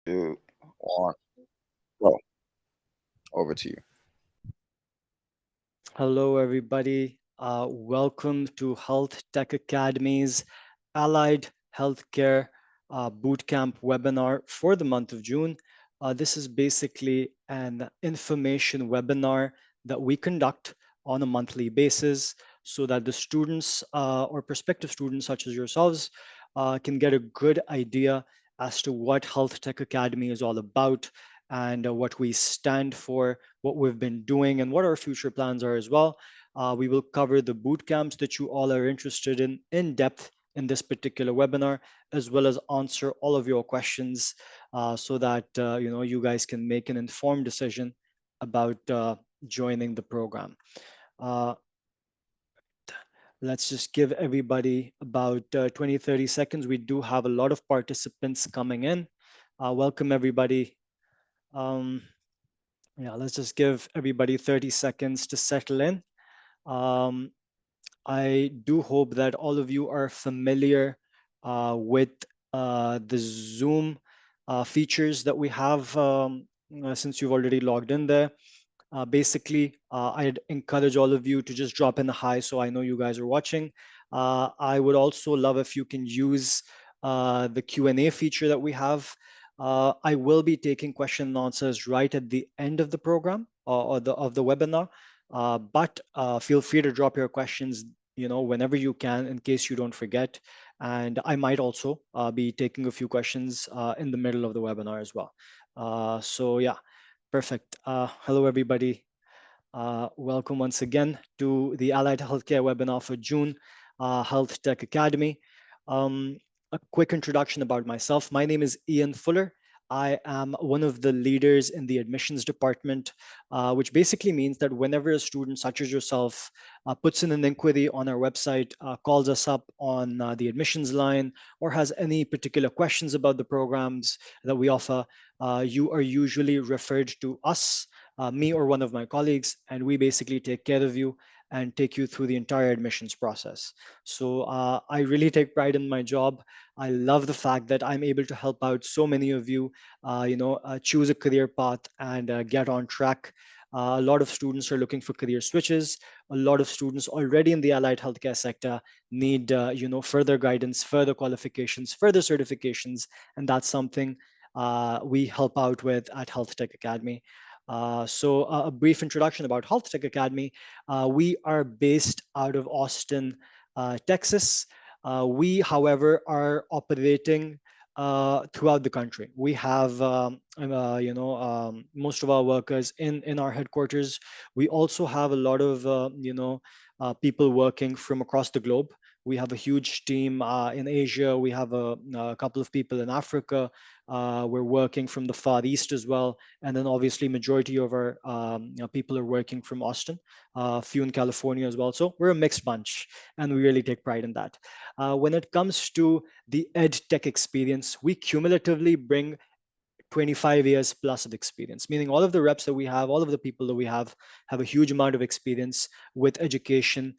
2, 1, go. Over to you. Hello, everybody. Welcome to Health Tech Academy's Allied Healthcare Bootcamp webinar for the month of June. This is basically an information webinar that we conduct on a monthly basis so that the students or prospective students such as yourselves can get a good idea as to what Health Tech Academy is all about and what we stand for, what we've been doing, and what our future plans are as well. We will cover the boot camps that you all are interested in depth in this particular webinar, as well as answer all of your questions so that you guys can make an informed decision about joining the program. Uh, let's just give everybody about 20-30 seconds. We do have a lot of participants coming in. Welcome everybody. Um, Yeah, let's just give everybody 30 seconds to settle in. Um, I do hope that all of you are familiar with the Zoom features that we have since you've already logged in there. Basically, I'd encourage all of you to just drop in a hi so I know you guys are watching. I would also love if you can use the Q&A feature that we have. I will be taking question and answers right at the end of the program or of the webinar, but feel free to drop your questions whenever you can in case you don't forget. And I might also be taking a few questions in the middle of the webinar as well. So yeah. Perfect. Hello, everybody. Welcome once again to the Allied Healthcare webinar for June, Health Tech Academy. A quick introduction about myself. My name is Ian Fuller. I am one of the leaders in the admissions department, which basically means that whenever a student such as yourself puts in an inquiry on our website, calls us up on the admissions line, or has any particular questions about the programs that we offer, you are usually referred to us, me or one of my colleagues, and we basically take care of you and take you through the entire admissions process. So I really take pride in my job. I love the fact that I'm able to help out so many of you, choose a career path and get on track. A lot of students are looking for career switches. A lot of students already in the allied healthcare sector need, further guidance, further qualifications, further certifications, and that's something we help out with at Health Tech Academy. So a brief introduction about Health Tech Academy. We are based out of Austin, Texas. We, however, are operating throughout the country. We have, most of our workers in our headquarters. We also have a lot of, people working from across the globe. We have a huge team in Asia. We have a couple of people in Africa. We're working from the Far East as well. And then obviously majority of our people are working from Austin, a few in California as well. So we're a mixed bunch and we really take pride in that. When it comes to the ed tech experience, we cumulatively bring 25 years plus of experience, meaning all of the reps that we have, all of the people that we have a huge amount of experience with education,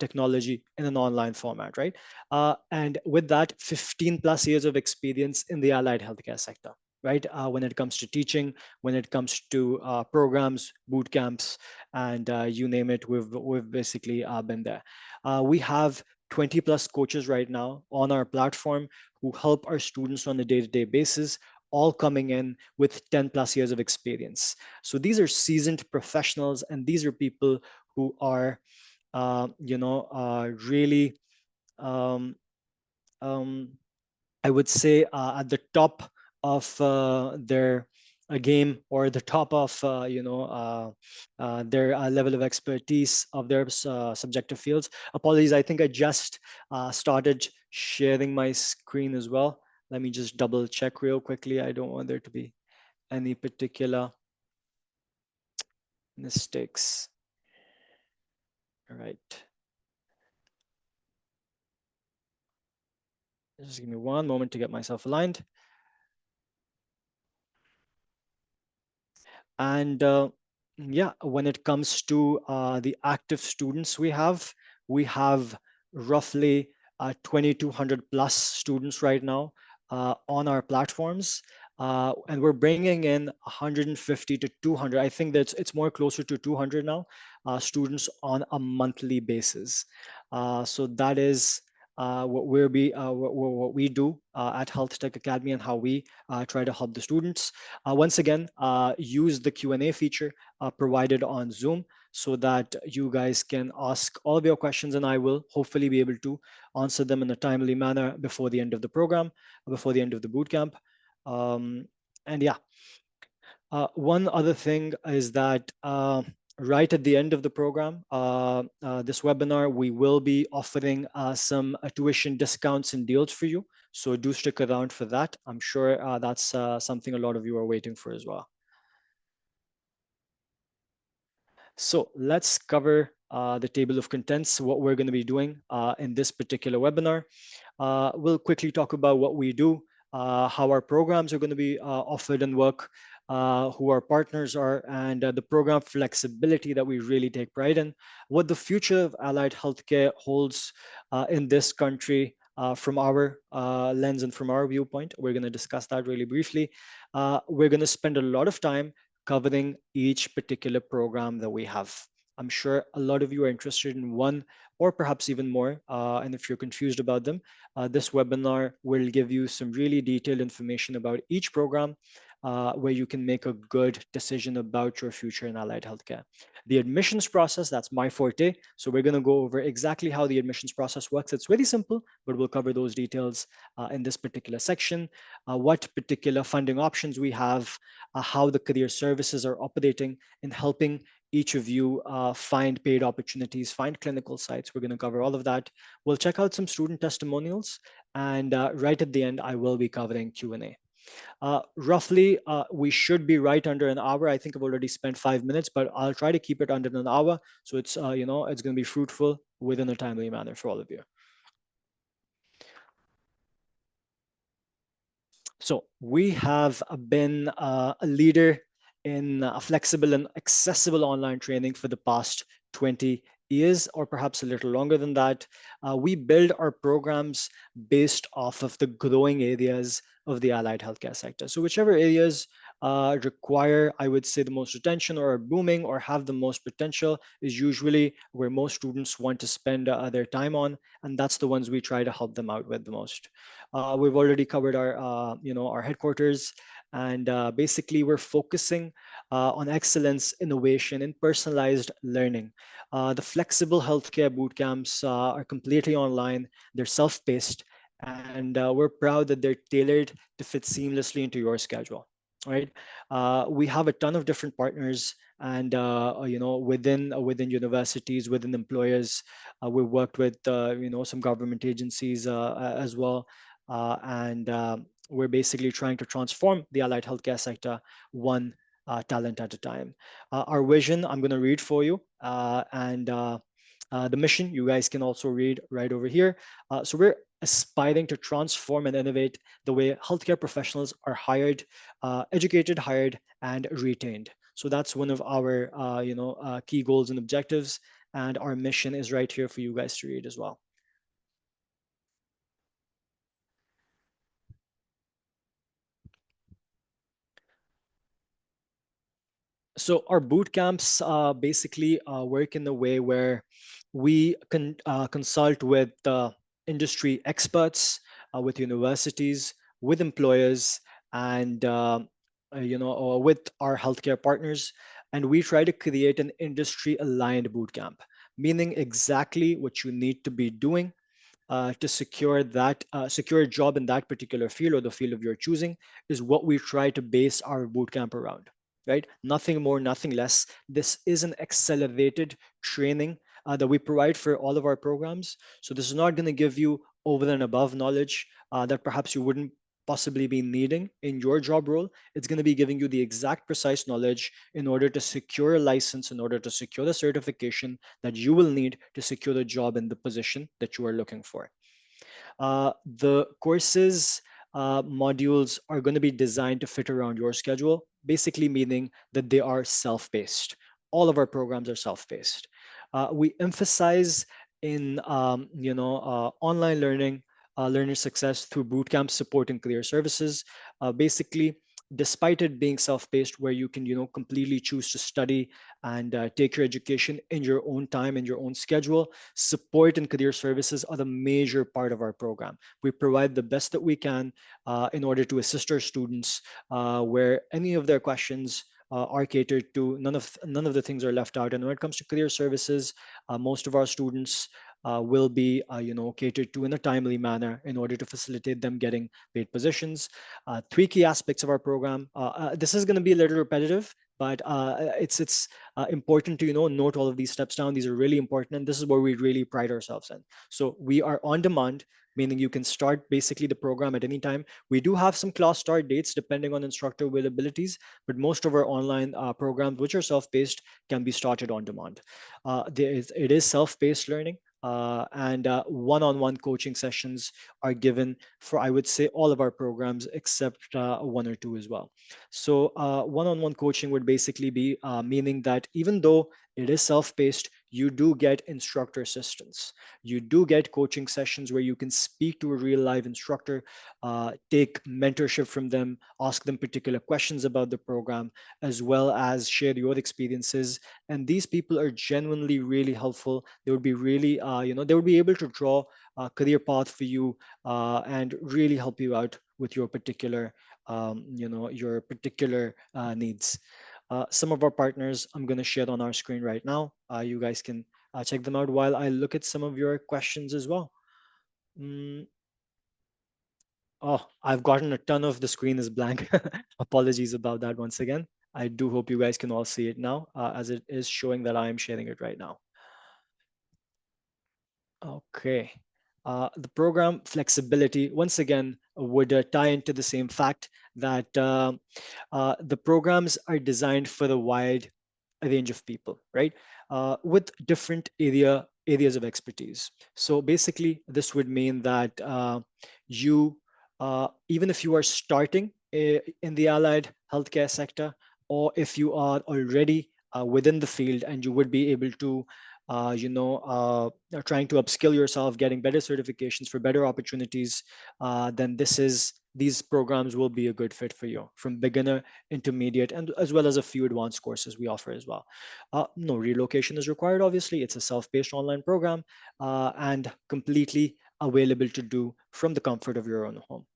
technology in an online format, right? And with that, 15 plus years of experience in the allied healthcare sector, right? When it comes to teaching, when it comes to programs, boot camps, and you name it, we've basically been there. We have 20 plus coaches right now on our platform who help our students on a day-to-day basis, all coming in with 10 plus years of experience. So these are seasoned professionals, and these are people who are, really, um, um, I would say, at the top of their game, or the top of, their level of expertise of their subjective fields. Apologies, I think I just started sharing my screen as well. Let me just double check real quickly. I don't want there to be any particular mistakes. All right. Just give me one moment to get myself aligned. And yeah, when it comes to the active students we have roughly 2,200 plus students right now on our platforms. and we're bringing in 150 to 200. I think that it's more closer to 200 now, students on a monthly basis. So that is what we do at Health Tech Academy and how we try to help the students. Once again, use the Q&A feature provided on Zoom so that you guys can ask all of your questions, and I will hopefully be able to answer them in a timely manner before the end of the program, before the end of the bootcamp. And yeah, one other thing is that right at the end of the program, this webinar, we will be offering some tuition discounts and deals for you. So do stick around for that. I'm sure that's something a lot of you are waiting for as well. So let's cover the table of contents, what we're going to be doing in this particular webinar. We'll quickly talk about what we do, how our programs are going to be offered and work, who our partners are, and the program flexibility that we really take pride in, what the future of allied healthcare holds in this country from our lens and from our viewpoint. We're going to discuss that really briefly. We're going to spend a lot of time covering each particular program that we have. I'm sure a lot of you are interested in one or perhaps even more. And if you're confused about them, this webinar will give you some really detailed information about each program where you can make a good decision about your future in allied healthcare. The admissions process, that's my forte. So we're going to go over exactly how the admissions process works. It's really simple, but we'll cover those details in this particular section. What particular funding options we have, how the career services are operating in helping each of you find paid opportunities, find clinical sites. We're going to cover all of that. We'll check out some student testimonials, and right at the end, I will be covering Q&A. Roughly, we should be right under an hour. I think I've already spent 5 minutes, but I'll try to keep it under an hour. So it's, it's going to be fruitful within a timely manner for all of you. So we have been a leader in flexible and accessible online training for the past 20 years, or perhaps a little longer than that. We build our programs based off of the growing areas of the allied healthcare sector. So whichever areas require, I would say, the most attention or are booming or have the most potential is usually where most students want to spend their time on, and that's the ones we try to help them out with the most. We've already covered our, our headquarters, and basically we're focusing on excellence, innovation, and personalized learning. The flexible healthcare boot camps are completely online. They're self-paced, and we're proud that they're tailored to fit seamlessly into your schedule. Right? We have a ton of different partners, and within universities, within employers, we worked with some government agencies as well, and we're basically trying to transform the allied healthcare sector one talent at a time. Our vision, I'm going to read for you, and the mission, you guys can also read right over here. So we're aspiring to transform and innovate the way healthcare professionals are hired, educated, hired, and retained. So that's one of our key goals and objectives, and our mission is right here for you guys to read as well. So our boot camps basically work in a way where we can consult with industry experts, with universities, with employers, and with our healthcare partners, and we try to create an industry-aligned boot camp, meaning exactly what you need to be doing to secure a job in that particular field or the field of your choosing is what we try to base our bootcamp around, right? Nothing more, nothing less. This is an accelerated training that we provide for all of our programs. So this is not going to give you over and above knowledge that perhaps you wouldn't possibly be needing in your job role. It's going to be giving you the exact precise knowledge in order to secure a license, in order to secure the certification that you will need to secure the job in the position that you are looking for. The courses modules are going to be designed to fit around your schedule, basically meaning that they are self-paced. All of our programs are self-paced. We emphasize in online learning, learner success through bootcamp support and career services. Basically, despite it being self-paced, where you can, completely choose to study and take your education in your own time, in your own schedule, support and career services are the major part of our program. We provide the best that we can in order to assist our students where any of their questions are catered to. None of the things are left out. And when it comes to career services, most of our students will be, catered to in a timely manner in order to facilitate them getting paid positions. Three key aspects of our program. This is going to be a little repetitive, but it's important to note all of these steps down. These are really important, and this is where we really pride ourselves in. So we are on demand, meaning you can start basically the program at any time. We do have some class start dates depending on instructor availabilities, but most of our online programs, which are self-paced, can be started on demand. It is self-paced learning. And one-on-one coaching sessions are given for, I would say, all of our programs except one or two as well. So one-on-one coaching would basically be meaning that even though it is self-paced, you do get instructor assistance. You do get coaching sessions where you can speak to a real live instructor, take mentorship from them, ask them particular questions about the program, as well as share your experiences. And these people are genuinely really helpful. They would be really, they would be able to draw a career path for you and really help you out with your particular, needs. Some of our partners I'm going to share on our screen right now. You guys can check them out while I look at some of your questions as well. Mm, oh, I've gotten a ton of the screen is blank. Apologies about that once again. I do hope you guys can all see it now, as it is showing that I am sharing it right now. Okay. The program flexibility, once again, would tie into the same fact that the programs are designed for the wide range of people, right? With different areas of expertise. So basically, this would mean that you, even if you are starting in the allied healthcare sector, or if you are already within the field and you would be able to trying to upskill yourself, getting better certifications for better opportunities, then these programs will be a good fit for you, from beginner, intermediate, and as well as a few advanced courses we offer as well. No relocation is required, obviously. It's a self-paced online program and completely available to do from the comfort of your own home.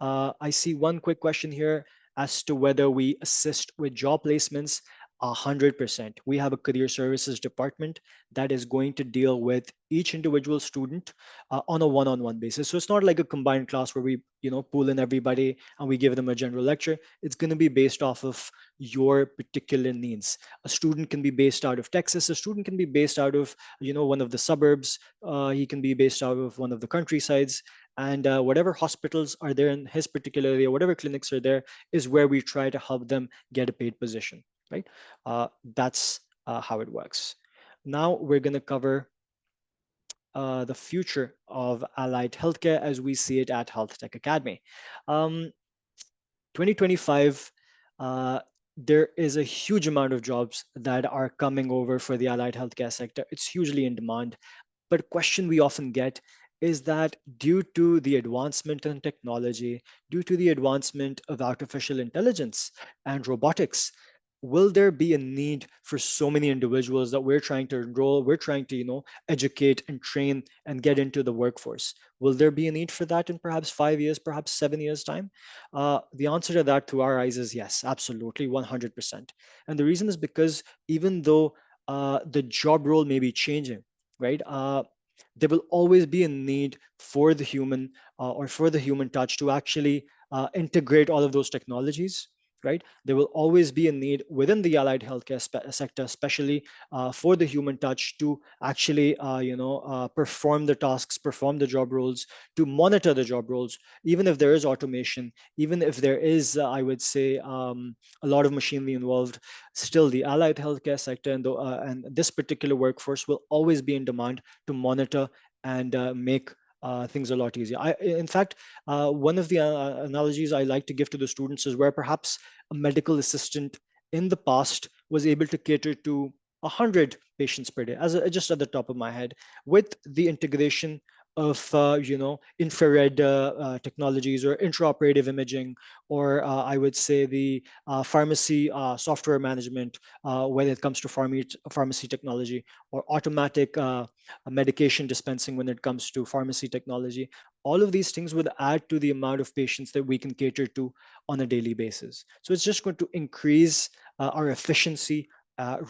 I see one quick question here as to whether we assist with job placements. 100%. We have a career services department that is going to deal with each individual student on a one-on-one basis. So it's not like a combined class where we, pull in everybody and we give them a general lecture. It's going to be based off of your particular needs. A student can be based out of Texas. A student can be based out of, one of the suburbs. He can be based out of one of the countrysides, and whatever hospitals are there in his particular area, whatever clinics are there, is where we try to help them get a paid position, right? That's how it works. Now we're going to cover the future of allied healthcare as we see it at Health Tech Academy. 2025, there is a huge amount of jobs that are coming over for the allied healthcare sector. It's hugely in demand. But a question we often get is that due to the advancement in technology, due to the advancement of artificial intelligence and robotics, will there be a need for so many individuals that we're trying to enroll, we're trying to, educate and train and get into the workforce? Will there be a need for that in perhaps 5 years, perhaps 7 years time? The answer to that, to our eyes, is yes, absolutely, 100%. And the reason is because even though the job role may be changing, right? There will always be a need for the human or for the human touch to actually integrate all of those technologies, right? There will always be a need within the allied healthcare sector, especially for the human touch to actually, perform the tasks, perform the job roles, to monitor the job roles, even if there is automation, even if there is, I would say, a lot of machinery involved. Still, the allied healthcare sector and this particular workforce will always be in demand to monitor and make things a lot easier. In fact, one of the analogies I like to give to the students is where perhaps a medical assistant in the past was able to cater to 100 patients per day, just at the top of my head. With the integration of infrared technologies or intraoperative imaging, or I would say the pharmacy software management when it comes to pharmacy technology, or automatic medication dispensing when it comes to pharmacy technology. All of these things would add to the amount of patients that we can cater to on a daily basis. So it's just going to increase our efficiency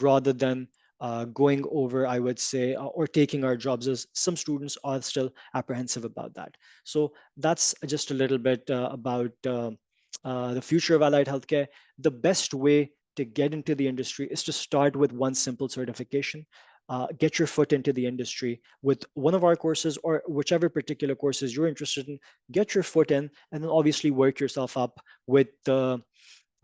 rather than going over, I would say, or taking our jobs, as some students are still apprehensive about that. So that's just a little bit about the future of allied healthcare. The best way to get into the industry is to start with one simple certification. Get your foot into the industry with one of our courses, or whichever particular courses you're interested in. Get your foot in, and then obviously work yourself up with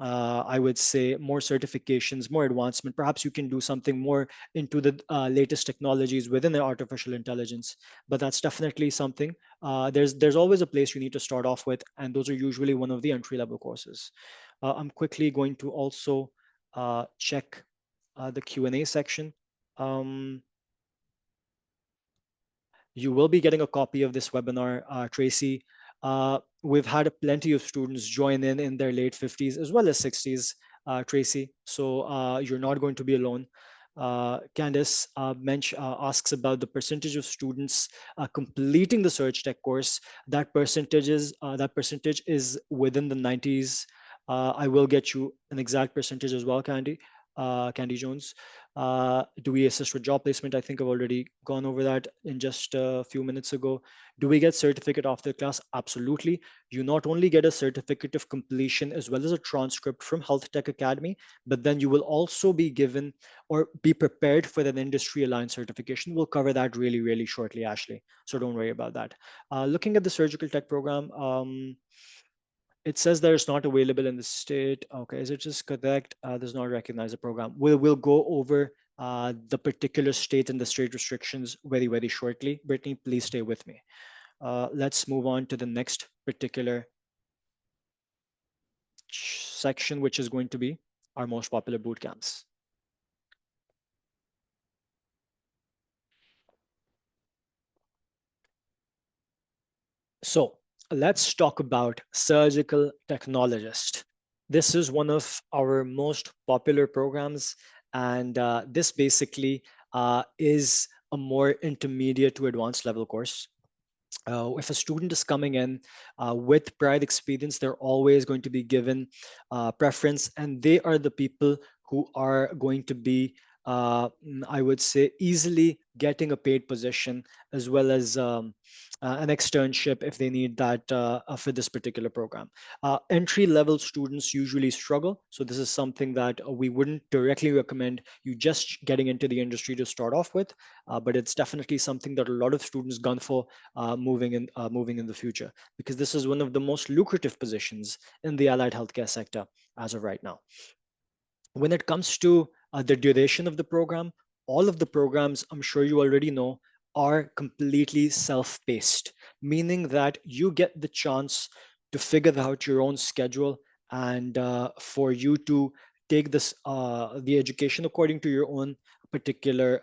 I would say more certifications, more advancement. Perhaps you can do something more into the latest technologies within the artificial intelligence. But that's definitely something. There's always a place you need to start off with, and those are usually one of the entry level courses. I'm quickly going to also check the Q&A section. Um, you will be getting a copy of this webinar, Tracy. We've had plenty of students join in their late 50s as well as 60s, Tracy. So you're not going to be alone. Candice asks about the percentage of students completing the Search Tech course. That percentage is within the 90s. I will get you an exact percentage as well, Candy Jones. Do we assist with job placement? I think I've already gone over that in just a few minutes ago. Do we get certificate after class? Absolutely. You not only get a certificate of completion as well as a transcript from Health Tech Academy, but then you will also be given or be prepared for an industry aligned certification. We'll cover that really, really shortly, Ashley. So don't worry about that. Looking at the surgical tech program, it says that it's not available in the state. Okay, is it just correct? Does not recognize the program. We'll go over the particular state and the state restrictions very, very shortly. Brittany, please stay with me. Let's move on to the next particular section, which is going to be our most popular boot camps. So let's talk about surgical technologist. This is one of our most popular programs, and this basically is a more intermediate to advanced level course. If a student is coming in with prior experience, they're always going to be given preference, and they are the people who are going to be, I would say, easily getting a paid position as well as an externship if they need that for this particular program. Entry level students usually struggle, so this is something that we wouldn't directly recommend you just getting into the industry to start off with, but it's definitely something that a lot of students gun for moving in the future, because this is one of the most lucrative positions in the allied healthcare sector as of right now. When it comes to the duration of the program, all of the programs, I'm sure you already know, are completely self-paced, meaning that you get the chance to figure out your own schedule, and for you to take the education according to your own particular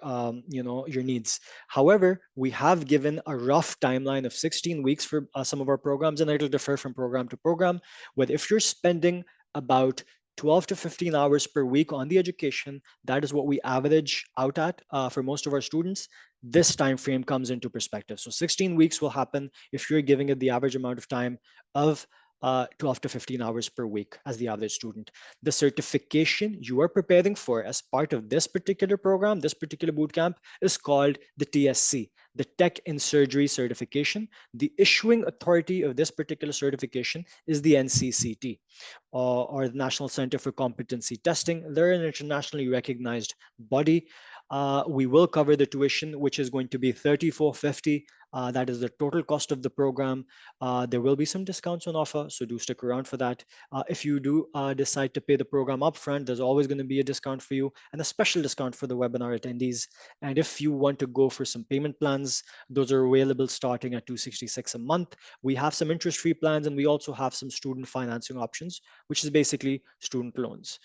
your needs. However, we have given a rough timeline of 16 weeks for some of our programs, and it'll differ from program to program. But if you're spending about 12 to 15 hours per week on the education, that is what we average out at for most of our students. This time frame comes into perspective. So 16 weeks will happen if you're giving it the average amount of time of 12 to 15 hours per week as the average student. The certification you are preparing for as part of this particular program, this particular bootcamp, is called the TSC, the Tech in Surgery Certification. The issuing authority of this particular certification is the NCCT, or the National Center for Competency Testing. They're an internationally recognized body. We will cover the tuition, which is going to be $34.50. That is the total cost of the program. There will be some discounts on offer, so do stick around for that. If you do decide to pay the program upfront, there's always going to be a discount for you and a special discount for the webinar attendees. And if you want to go for some payment plans, those are available starting at $266 a month. We have some interest-free plans, and we also have some student financing options, which is basically student loans.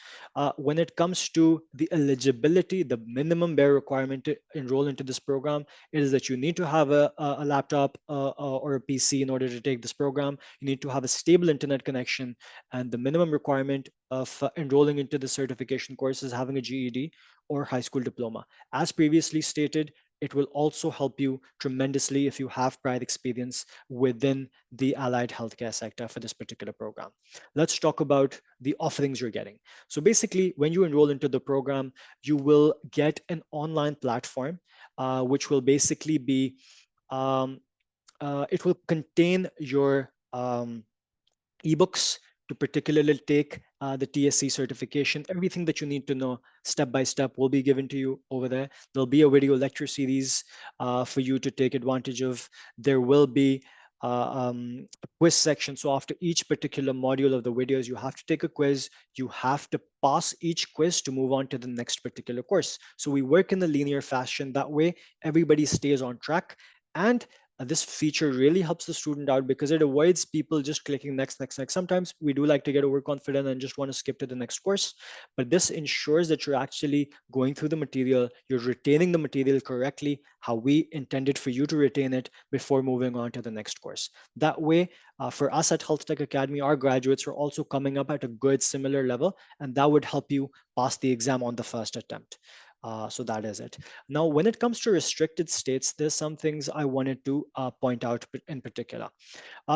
When it comes to the eligibility, the minimum bare requirement to enroll into this program is that you need to have a a laptop or a PC in order to take this program. You need to have a stable internet connection, and the minimum requirement of enrolling into the certification course is having a GED or high school diploma. As previously stated, it will also help you tremendously if you have prior experience within the allied healthcare sector for this particular program. Let's talk about the offerings you're getting. So basically, when you enroll into the program, you will get an online platform, which will basically be, um, it will contain your ebooks to particularly take the TSC certification. Everything that you need to know step by step will be given to you over there. There'll be a video lecture series for you to take advantage of. There will be a quiz section. So after each particular module of the videos, you have to take a quiz. You have to pass each quiz to move on to the next particular course. So we work in a linear fashion. That way, everybody stays on track. And this feature really helps the student out because it avoids people just clicking next, next, next. Sometimes we do like to get overconfident and just want to skip to the next course, but this ensures that you're actually going through the material, you're retaining the material correctly, how we intended for you to retain it before moving on to the next course. That way, for us at Health Tech Academy, our graduates are also coming up at a good similar level, and that would help you pass the exam on the first attempt. So that is it. Now, when it comes to restricted states, there's some things I wanted to point out in particular.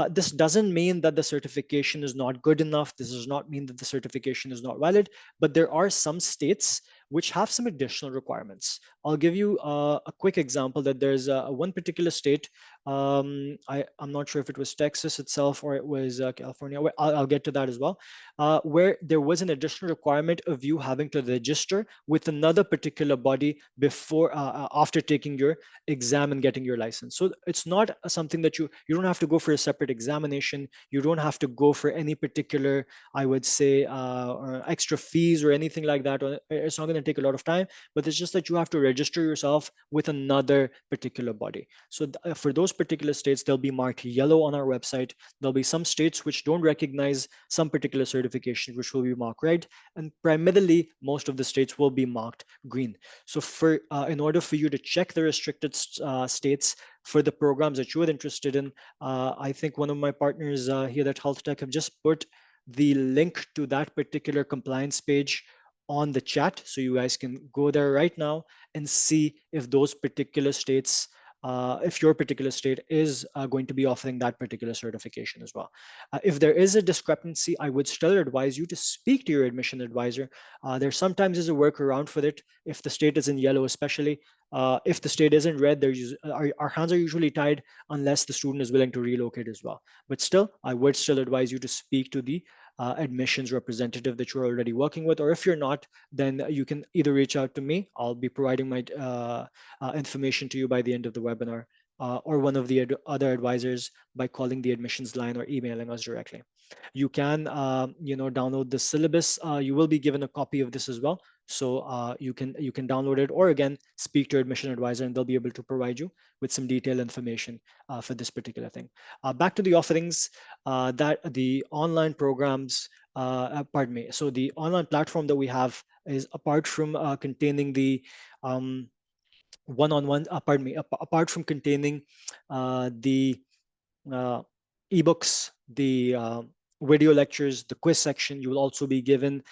This doesn't mean that the certification is not good enough. This does not mean that the certification is not valid, but there are some states which have some additional requirements. I'll give you a quick example that there's one particular state. I'm not sure if it was Texas itself or it was California. I'll get to that as well, where there was an additional requirement of you having to register with another particular body before after taking your exam and getting your license. So it's not something that you don't have to go for a separate examination. You don't have to go for any particular, I would say, extra fees or anything like that. It's not going to take a lot of time, but it's just that you have to register yourself with another particular body. So for those particular states, they'll be marked yellow on our website. There'll be some states which don't recognize some particular certification, which will be marked red, and primarily most of the states will be marked green. So for in order for you to check the restricted states for the programs that you are interested in, I think one of my partners here at Health Tech have just put the link to that particular compliance page on the chat. So you guys can go there right now and see if those particular states, if your particular state is going to be offering that particular certification as well. If there is a discrepancy, I would still advise you to speak to your admission advisor. There sometimes is a workaround for it. If the state is in yellow, especially, if the state is in red, our hands are usually tied unless the student is willing to relocate as well. But still, I would still advise you to speak to the admissions representative that you're already working with, or if you're not, then you can either reach out to me. I'll be providing my information to you by the end of the webinar, or one of the other advisors by calling the admissions line or emailing us directly. You can, download the syllabus. You will be given a copy of this as well. So you can download it, or again, speak to your admission advisor and they'll be able to provide you with some detailed information for this particular thing. Back to the offerings, that the online programs, pardon me. So the online platform that we have is, apart from containing the one-on-one, pardon me, apart from containing the uh, ebooks, the video lectures, the quiz section. You will also be given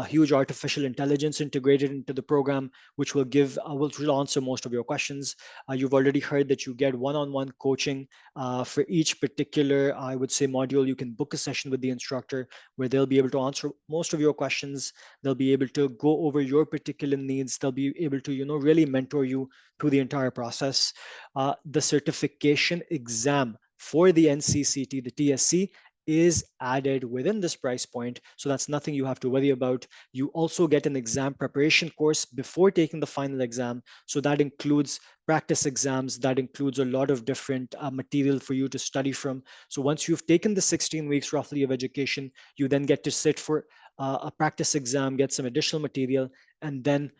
huge artificial intelligence integrated into the program, which will which will answer most of your questions. You've already heard that you get one-on-one coaching for each particular, I would say, module. You can book a session with the instructor where they'll be able to answer most of your questions. They'll be able to go over your particular needs. They'll be able to, really mentor you through the entire process. The certification exam for the NCCT, the TSC, is added within this price point. So that's nothing you have to worry about. You also get an exam preparation course before taking the final exam. So that includes practice exams, that includes a lot of different material for you to study from. So once you've taken the 16 weeks roughly of education, you then get to sit for a practice exam, get some additional material, and then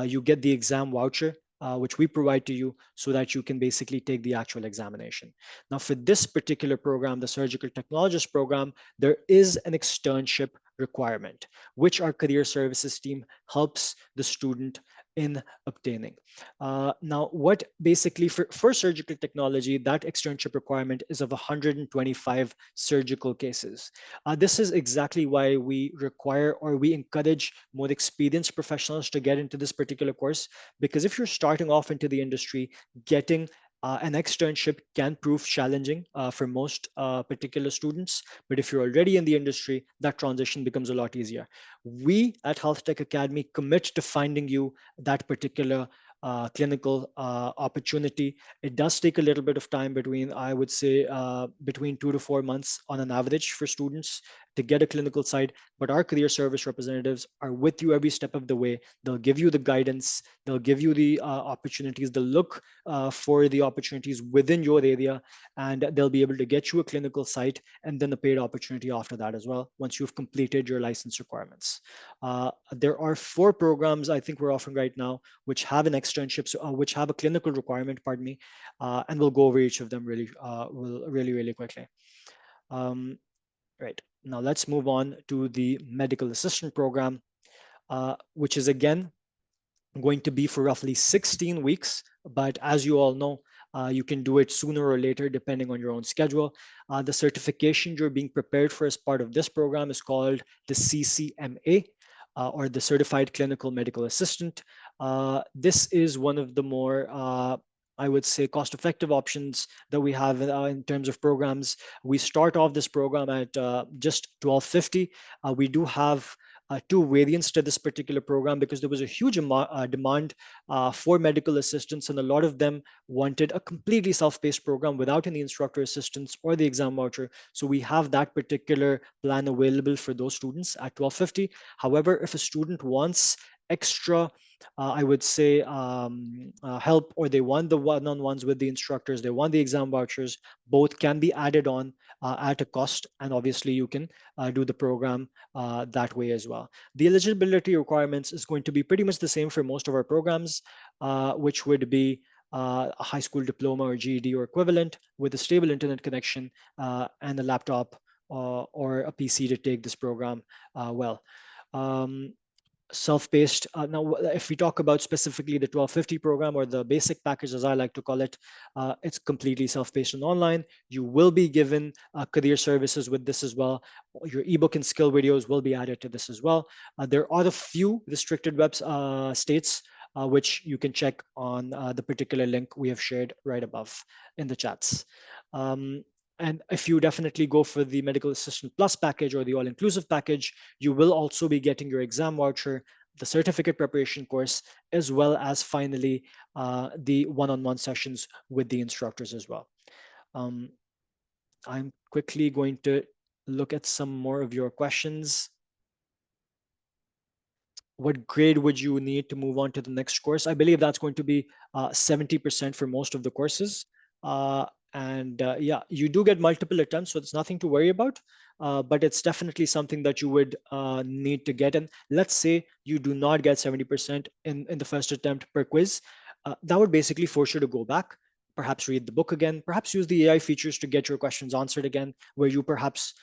you get the exam voucher, which we provide to you so that you can basically take the actual examination. Now, for this particular program, the surgical technologist program, there is an externship requirement, which our career services team helps the student in obtaining. Now, what basically for surgical technology, that externship requirement is of 125 surgical cases. This is exactly why we require or we encourage more experienced professionals to get into this particular course, because if you're starting off into the industry, getting an externship can prove challenging for most particular students. But if you're already in the industry, that transition becomes a lot easier. We at Health Tech Academy commit to finding you that particular clinical opportunity. It does take a little bit of time between, I would say, between 2 to 4 months on an average for students to get a clinical site. But our career service representatives are with you every step of the way. They'll give you the guidance, they'll give you the opportunities, they'll look for the opportunities within your area, and they'll be able to get you a clinical site and then a paid opportunity after that as well, once you've completed your license requirements. There are 4 programs I think we're offering right now, which have an externship, which have a clinical requirement, pardon me, and we'll go over each of them really quickly. Right, now let's move on to the medical assistant program, which is again going to be for roughly 16 weeks. But as you all know, you can do it sooner or later depending on your own schedule. The certification you're being prepared for as part of this program is called the CCMA, or the Certified Clinical Medical Assistant. This is one of the more I would say cost-effective options that we have in terms of programs. We start off this program at just 1250. We do have 2 variants to this particular program because there was a huge demand for medical assistants, and a lot of them wanted a completely self-paced program without any instructor assistance or the exam voucher. So we have that particular plan available for those students at 1250. However, if a student wants extra I would say help, or they want the one-on-ones with the instructors, they want the exam vouchers, both can be added on at a cost, and obviously you can do the program that way as well. The eligibility requirements is going to be pretty much the same for most of our programs, which would be a high school diploma or GED or equivalent with a stable internet connection and a laptop or a PC to take this program well. Um, Self-paced. Now, if we talk about specifically the 1250 program, or the basic package, as I like to call it, it's completely self-paced and online. You will be given career services with this as well. Your ebook and skill videos will be added to this as well. There are a few restricted states which you can check on the particular link we have shared right above in the chats. Um, and if you definitely go for the Medical Assistant Plus package or the all-inclusive package, you will also be getting your exam voucher, the certificate preparation course, as well as finally the one-on-one sessions with the instructors as well. I'm quickly going to look at some more of your questions. What grade would you need to move on to the next course? I believe that's going to be 70% for most of the courses. And yeah, you do get multiple attempts, so it's nothing to worry about, but it's definitely something that you would need to get. And let's say you do not get 70% in the first attempt per quiz, that would basically force you to go back, perhaps read the book again, perhaps use the AI features to get your questions answered again, where you perhaps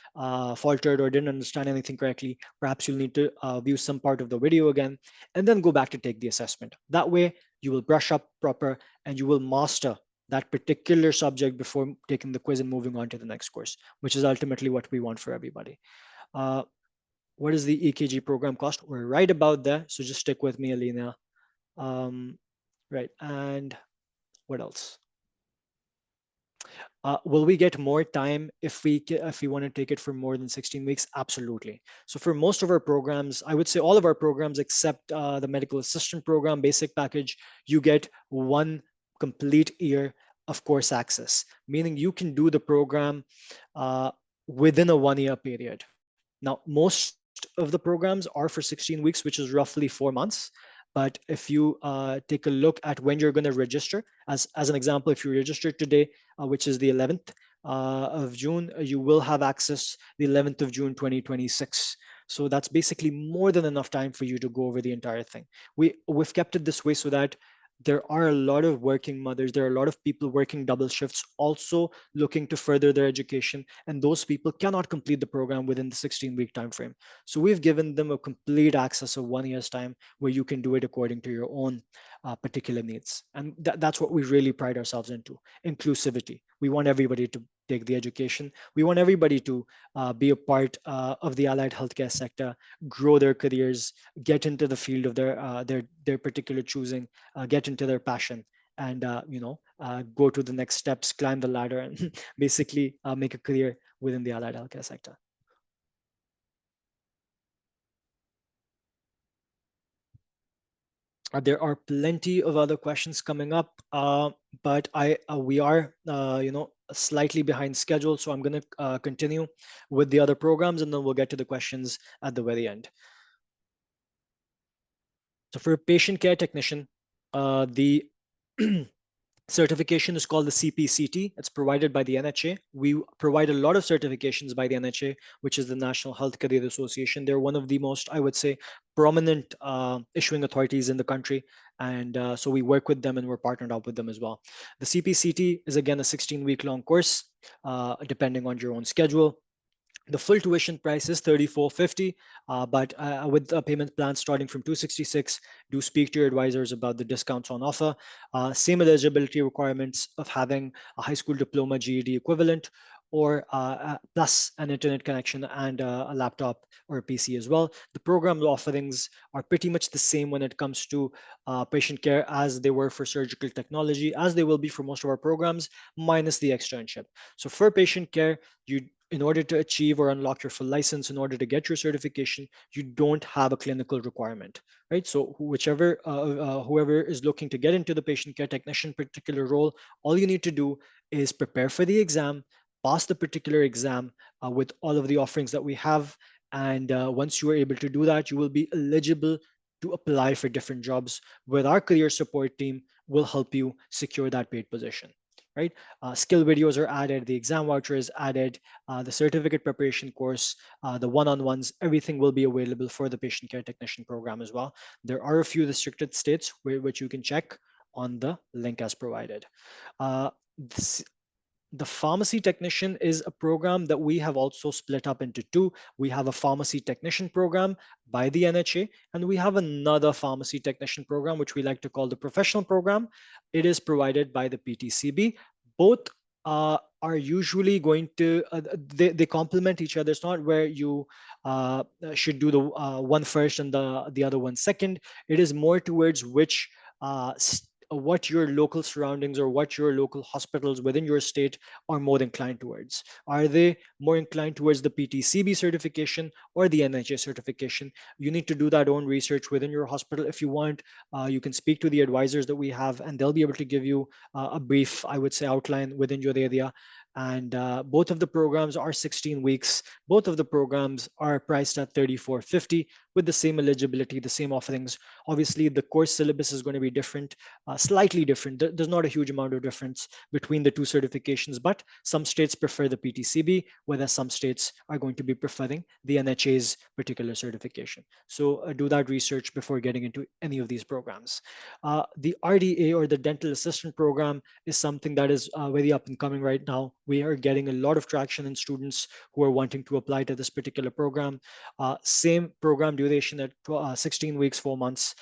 faltered or didn't understand anything correctly. Perhaps you'll need to view some part of the video again, and then go back to take the assessment. That way, you will brush up proper and you will master that particular subject before taking the quiz and moving on to the next course, which is ultimately what we want for everybody. What is the EKG program cost? We're right about there, so just stick with me, Alina. Right, and what else? Will we get more time if we want to take it for more than 16 weeks? Absolutely. So for most of our programs, I would say all of our programs except the medical assistant program basic package, you get 1 complete year of course access, meaning you can do the program within a 1 year period. Now, most of the programs are for 16 weeks, which is roughly 4 months. But if you take a look at when you're going to register, as an example, if you register today, which is the 11th of June, you will have access the 11th of June 2026. So that's basically more than enough time for you to go over the entire thing. We've kept it this way so that there are a lot of working mothers, there are a lot of people working double shifts also looking to further their education, and those people cannot complete the program within the 16-week time frame. So we've given them a complete access of 1 year's time where you can do it according to your own particular needs. And that's what we really pride ourselves into: inclusivity. We want everybody to take the education. We want everybody to be a part of the allied healthcare sector, grow their careers, get into the field of their particular choosing, get into their passion, and go to the next steps, climb the ladder, and basically make a career within the allied healthcare sector. There are plenty of other questions coming up, but we are slightly behind schedule, so I'm going to continue with the other programs, and then we'll get to the questions at the very end. So for a patient care technician, the certification is called the CPCT. It's provided by the NHA. We provide a lot of certifications by the NHA, which is the National Health Career Association. They're one of the most, I would say, prominent issuing authorities in the country. And so we work with them and we're partnered up with them as well. The CPCT is, again, a 16-week long course, depending on your own schedule. The full tuition price is 3450, but with a payment plan starting from 266, do speak to your advisors about the discounts on offer. Same eligibility requirements of having a high school diploma, GED equivalent, or plus an internet connection and a laptop or a PC as well. The program offerings are pretty much the same when it comes to patient care as they were for surgical technology, as they will be for most of our programs, minus the externship. So for patient care, in order to achieve or unlock your full license, in order to get your certification, you don't have a clinical requirement, right? So whoever is looking to get into the patient care technician particular role, all you need to do is prepare for the exam, pass the particular exam with all of the offerings that we have. And once you are able to do that, you will be eligible to apply for different jobs, where our career support team will help you secure that paid position, right? Skill videos are added, the exam voucher is added, the certificate preparation course, the one-on-ones, everything will be available for the patient care technician program as well. There are a few restricted states which you can check on the link as provided. Uh, this, the pharmacy technician is a program that we have also split up into two. We have a pharmacy technician program by the NHA, and we have another pharmacy technician program, which we like to call the professional program. It is provided by the PTCB. Both are usually going to, they complement each other. It's not where you should do the one first and the other one second. It is more towards which what your local surroundings or what your local hospitals within your state are more inclined towards. Are they more inclined towards the PTCB certification or the NHA certification? You need to do that own research within your hospital. If you want, you can speak to the advisors that we have, and they'll be able to give you a brief, I would say, outline within your area. And both of the programs are 16 weeks. Both of the programs are priced at 3450 with the same eligibility, the same offerings. Obviously, the course syllabus is going to be different, slightly different. There's not a huge amount of difference between the two certifications, but some states prefer the PTCB, whereas some states are going to be preferring the NHA's particular certification. So do that research before getting into any of these programs. The RDA, or the dental assistant program, is something that is very up and coming right now. We are getting a lot of traction in students who are wanting to apply to this particular program. Same program duration at 16 weeks, 4 months.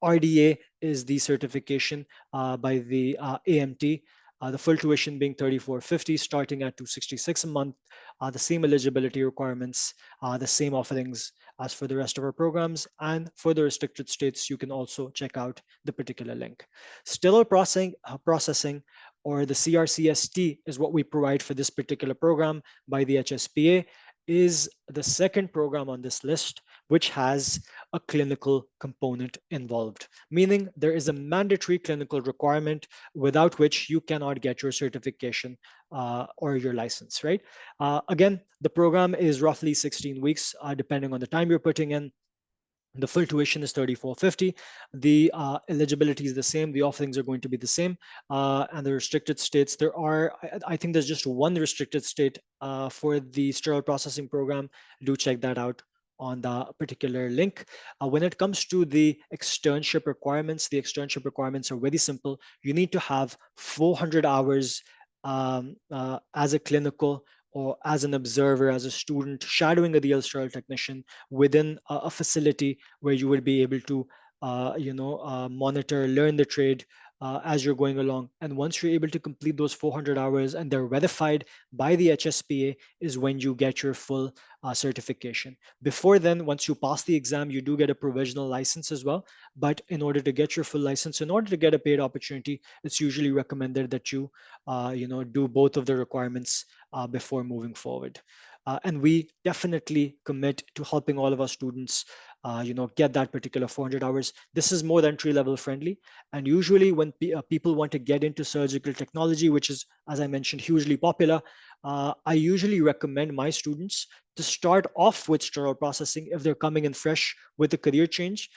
RDA is the certification by the AMT. The full tuition being 3450, starting at 266 a month. The same eligibility requirements, the same offerings as for the rest of our programs. And for the restricted states, you can also check out the particular link. Sterile processing, or the CRCST, is what we provide for this particular program by the HSPA, is the second program on this list which has a clinical component involved, meaning there is a mandatory clinical requirement without which you cannot get your certification or your license, right? Again, the program is roughly 16 weeks, depending on the time you're putting in. The full tuition is 3450. The eligibility is the same. The offerings are going to be the same. And the restricted states, there are, I think there's just one restricted state for the sterile processing program. Do check that out on the particular link. When it comes to the externship requirements are very simple. You need to have 400 hours as a clinical or as an observer, as a student, shadowing a real sterile technician within a facility where you would be able to, monitor, learn the trade as you're going along. And once you're able to complete those 400 hours and they're verified by the HSPA, is when you get your full certification. Before then, once you pass the exam, you do get a provisional license as well. But in order to get your full license, in order to get a paid opportunity, it's usually recommended that you, do both of the requirements before moving forward. And we definitely commit to helping all of our students, get that particular 400 hours. This is more entry level friendly. And usually when people want to get into surgical technology, which is, as I mentioned, hugely popular, I usually recommend my students to start off with sterile processing if they're coming in fresh with a career change,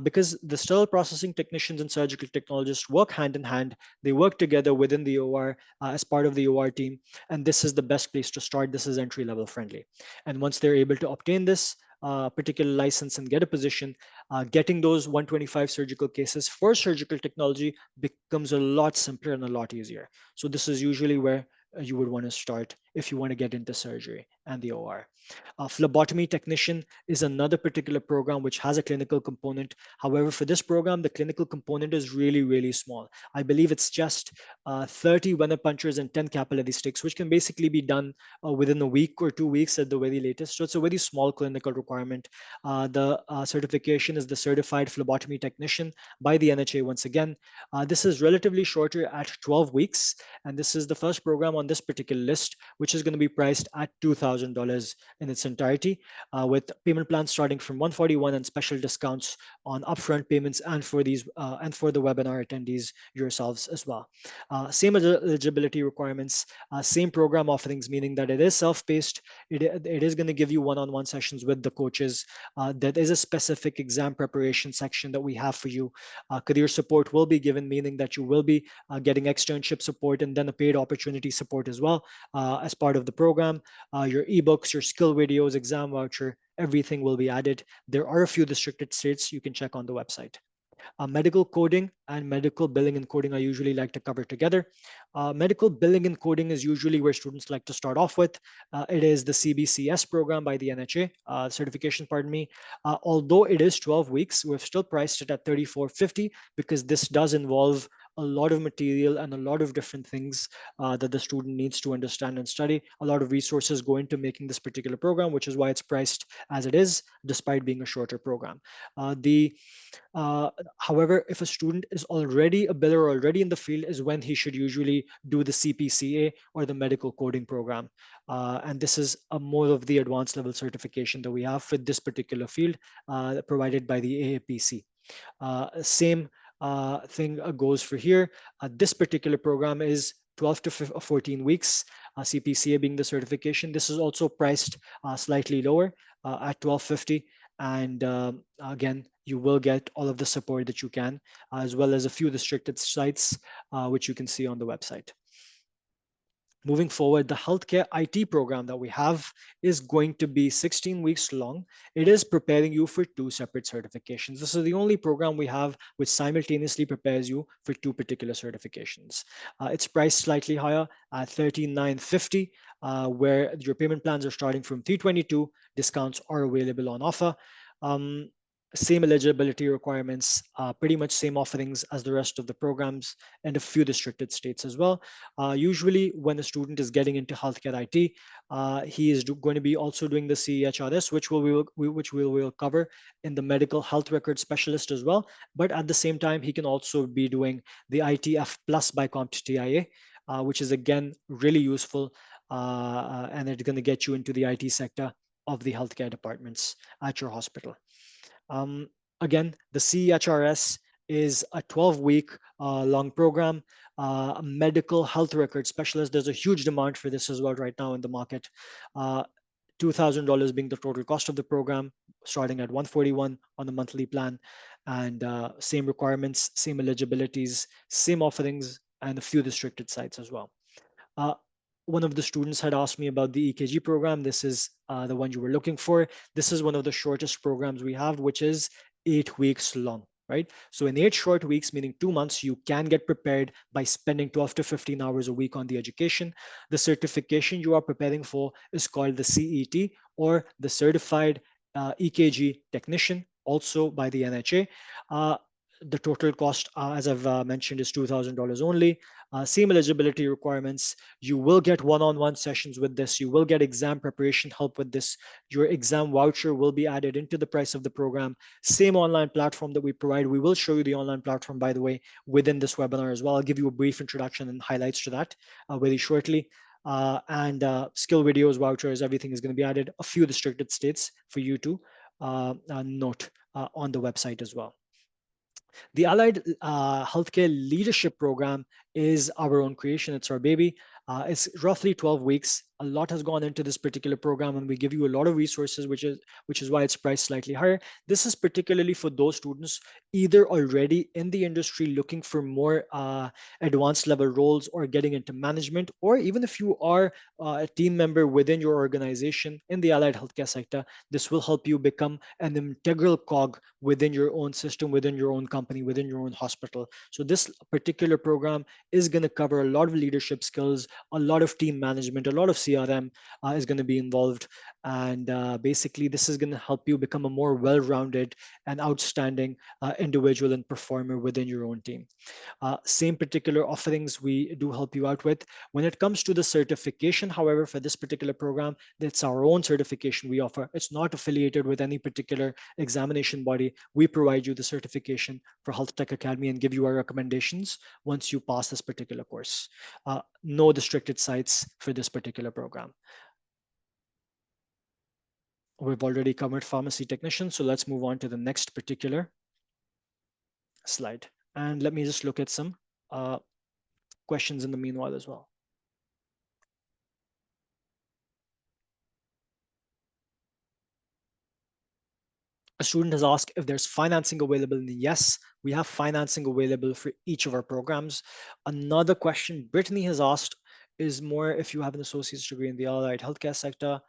because the sterile processing technicians and surgical technologists work hand in hand. They work together within the OR as part of the OR team, and this is the best place to start. This is entry level friendly. And once they're able to obtain this particular license and get a position, getting those 125 surgical cases for surgical technology becomes a lot simpler and a lot easier. So this is usually where you would want to start if you want to get into surgery and the OR. Phlebotomy technician is another particular program which has a clinical component. However, for this program, the clinical component is really, really small. I believe it's just 30 venipunctures and 10 capillary sticks, which can basically be done within a week or 2 weeks at the very latest. So it's a very small clinical requirement. The certification is the Certified Phlebotomy Technician by the NHA once again. This is relatively shorter at 12 weeks, and this is the first program on this particular list, which is going to be priced at $2,000 in its entirety, with payment plans starting from 141 and special discounts on upfront payments and for these and for the webinar attendees yourselves as well. Same eligibility requirements, same program offerings, meaning that it is self-paced. It is going to give you one-on-one sessions with the coaches. There is a specific exam preparation section that we have for you. Career support will be given, meaning that you will be getting externship support and then a paid opportunity support as well as part of the program. Your ebooks, your skill videos, exam voucher, everything will be added. There are a few restricted states you can check on the website. Medical coding and medical billing and coding I usually like to cover together. Medical billing and coding is usually where students like to start off with. It is the CBCS program by the NHA, certification, pardon me. Although it is 12 weeks, we've still priced it at $34.50 because this does involve a lot of material and a lot of different things that the student needs to understand and study. A lot of resources go into making this particular program, which is why it's priced as it is, despite being a shorter program. The uh, However, if a student is already a biller, already in the field, is when he should usually do the CPCA or the medical coding program. And this is a more of the advanced level certification that we have for this particular field, provided by the AAPC. Same thing goes for here. This particular program is 12 to 14 weeks, CPCA being the certification. This is also priced slightly lower at 1250. And again, you will get all of the support that you can, as well as a few restricted sites, which you can see on the website. Moving forward, the healthcare IT program that we have is going to be 16 weeks long. It is preparing you for two separate certifications. This is the only program we have which simultaneously prepares you for two particular certifications. It's priced slightly higher at $13,950, where your payment plans are starting from $322. Discounts are available on offer. Um, Same eligibility requirements, pretty much same offerings as the rest of the programs, and a few restricted states as well. Usually, when a student is getting into healthcare IT, he is going to be also doing the CEHRS, which we will cover in the medical health record specialist as well. But at the same time, he can also be doing the ITF Plus by CompTIA, which is again really useful, and it's going to get you into the IT sector of the healthcare departments at your hospital. Um, Again, the CHRS is a 12-week long program. A medical health record specialist, there's a huge demand for this as well right now in the market. $2,000 being the total cost of the program, starting at 141 on the monthly plan, and same requirements, same eligibilities, same offerings, and a few restricted sites as well. Uh, one of the students had asked me about the EKG program. This is the one you were looking for. This is one of the shortest programs we have, which is 8 weeks long, right? So in 8 short weeks, meaning 2 months, you can get prepared by spending 12 to 15 hours a week on the education. The certification you are preparing for is called the CET, or the Certified EKG Technician, also by the NHA. The total cost, as I've mentioned, is $2,000 only. Same eligibility requirements. You will get one-on-one sessions with this. You will get exam preparation help with this. Your exam voucher will be added into the price of the program. Same online platform that we provide. We will show you the online platform, by the way, within this webinar as well. I'll give you a brief introduction and highlights to that very shortly. And skill videos, vouchers, everything is going to be added. A few restricted states for you to note on the website as well. The Allied Healthcare Leadership Program is our own creation. It's our baby. It's roughly 12 weeks. A lot has gone into this particular program, and we give you a lot of resources, which is why it's priced slightly higher. This is particularly for those students either already in the industry looking for more advanced level roles or getting into management, or even if you are a team member within your organization in the allied healthcare sector, this will help you become an integral cog within your own system, within your own company, within your own hospital. So this particular program is going to cover a lot of leadership skills, a lot of team management, a lot of CRM is going to be involved. And basically, this is going to help you become a more well-rounded and outstanding individual and performer within your own team. Same particular offerings we do help you out with. When it comes to the certification, however, for this particular program, it's our own certification we offer. It's not affiliated with any particular examination body. We provide you the certification for Health Tech Academy and give you our recommendations once you pass this particular course. No restricted sites for this particular program. We've already covered pharmacy technician, so let's move on to the next particular slide. And let me just look at some questions in the meanwhile as well. A student has asked if there's financing available. And yes, we have financing available for each of our programs. Another question Brittany has asked is more if you have an associate's degree in the allied healthcare sector,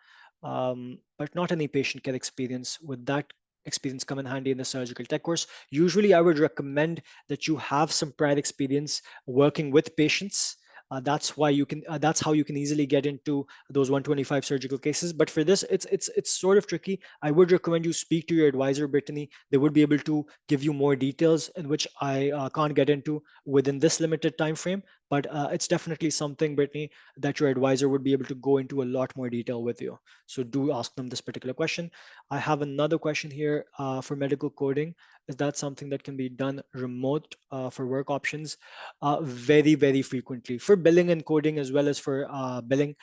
but not any patient care experience. Would that experience come in handy in the surgical tech course? Usually, I would recommend that you have some prior experience working with patients. That's why you can. That's how you can easily get into those 125 surgical cases. But for this, it's sort of tricky. I would recommend you speak to your advisor, Brittany. They would be able to give you more details, in which I can't get into within this limited time frame. But it's definitely something, Brittany, that your advisor would be able to go into a lot more detail with you. So do ask them this particular question. I have another question here for medical coding. Is that something that can be done remote for work options? Very, very frequently. For billing and coding, as well as for billing,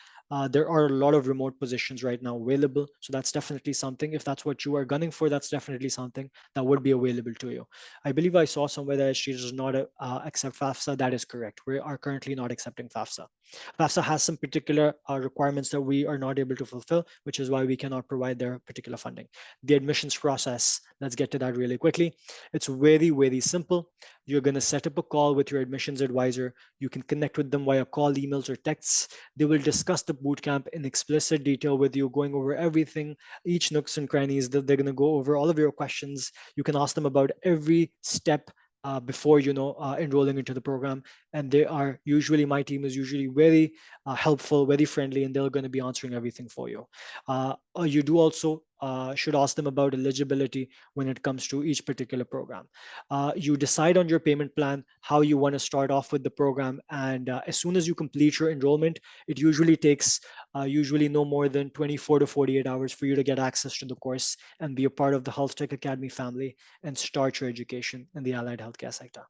there are a lot of remote positions right now available. So that's definitely something. If that's what you are gunning for, that's definitely something that would be available to you. I believe I saw somewhere that she does not accept FAFSA. That is correct. We are currently not accepting FAFSA. FAFSA has some particular requirements that we are not able to fulfill, which is why we cannot provide their particular funding. The admissions process, let's get to that really quickly. It's very, very simple. You're going to set up a call with your admissions advisor. You can connect with them via call, emails, or texts. They will discuss the bootcamp in explicit detail with you, going over everything, each nooks and crannies. They're going to go over all of your questions. You can ask them about every step before enrolling into the program, and my team is usually very helpful, very friendly, and they're going to be answering everything for you. You do also should ask them about eligibility when it comes to each particular program. You decide on your payment plan, how you want to start off with the program, and as soon as you complete your enrollment, it usually takes usually no more than 24 to 48 hours for you to get access to the course and be a part of the Health Tech Academy family and start your education in the allied healthcare sector.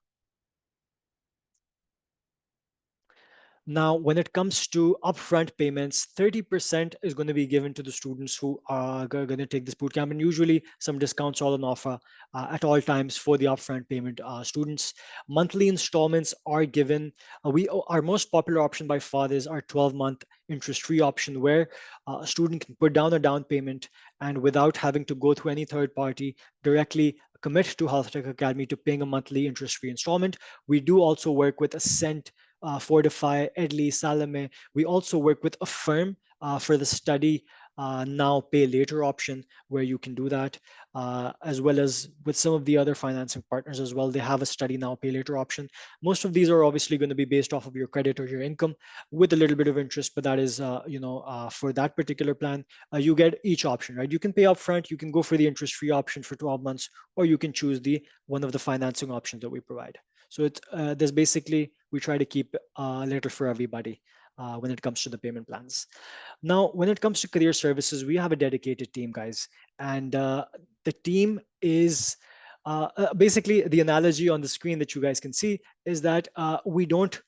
Now, when it comes to upfront payments, 30% is going to be given to the students who are going to take this bootcamp, and usually some discounts are on offer at all times for the upfront payment students. Monthly installments are given. Our most popular option by far is our 12-month interest-free option, where a student can put down a down payment and without having to go through any third party, directly commit to Health Tech Academy to paying a monthly interest-free installment. We do also work with Fortify, Edley, Salome. We also work with Affirm for the study now, pay later option where you can do that, as well as with some of the other financing partners as well. They have a study now, pay later option. Most of these are obviously going to be based off of your credit or your income with a little bit of interest, but that is, for that particular plan, you get each option, right? You can pay upfront, you can go for the interest-free option for 12 months, or you can choose the one of the financing options that we provide. So it's there's basically, we try to keep a little for everybody when it comes to the payment plans. Now, when it comes to career services, we have a dedicated team, guys, and the team is basically the analogy on the screen that you guys can see is that we don't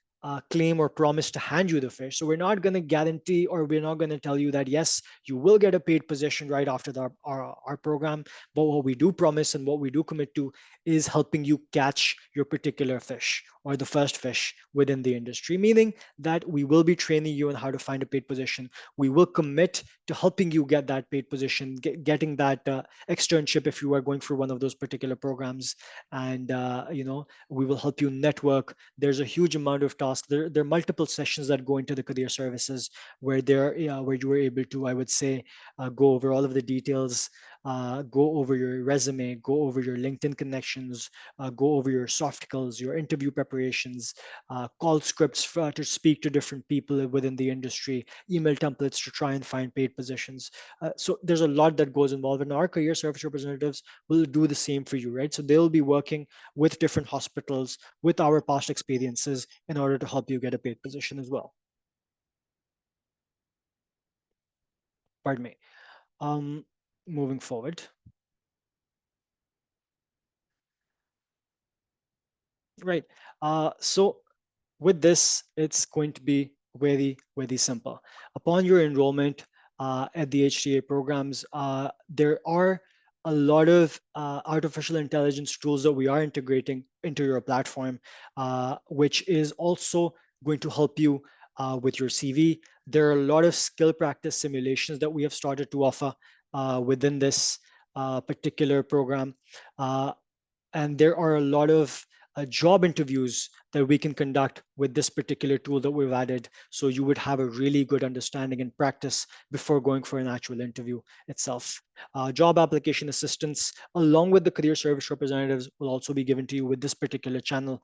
claim or promise to hand you the fish. So we're not going to guarantee, or we're not going to tell you that yes, you will get a paid position right after our program. But what we do promise and what we do commit to is helping you catch your particular fish or the first fish within the industry, meaning that we will be training you on how to find a paid position. We will commit to helping you get that paid position, getting that externship if you are going for one of those particular programs. And, we will help you network. There's a huge amount of tasks. There are multiple sessions that go into the career services where where you were able to, I would say, go over all of the details, go over your resume, go over your LinkedIn connections, go over your soft skills, your interview preparations, call scripts to speak to different people within the industry, email templates to try and find paid positions. So there's a lot that goes involved, and our career service representatives will do the same for you, right? So they'll be working with different hospitals with our past experiences in order to help you get a paid position as well. Pardon me. Moving forward. Right. So with this, it's going to be very, very simple. Upon your enrollment at the HTA programs, there are a lot of artificial intelligence tools that we are integrating into your platform, which is also going to help you with your CV. There are a lot of skill practice simulations that we have started to offer within this particular program. Uh, and there are a lot of job interviews that we can conduct with this particular tool that we've added. So you would have a really good understanding and practice before going for an actual interview itself. Job application assistance, along with the career service representatives, will also be given to you with this particular channel.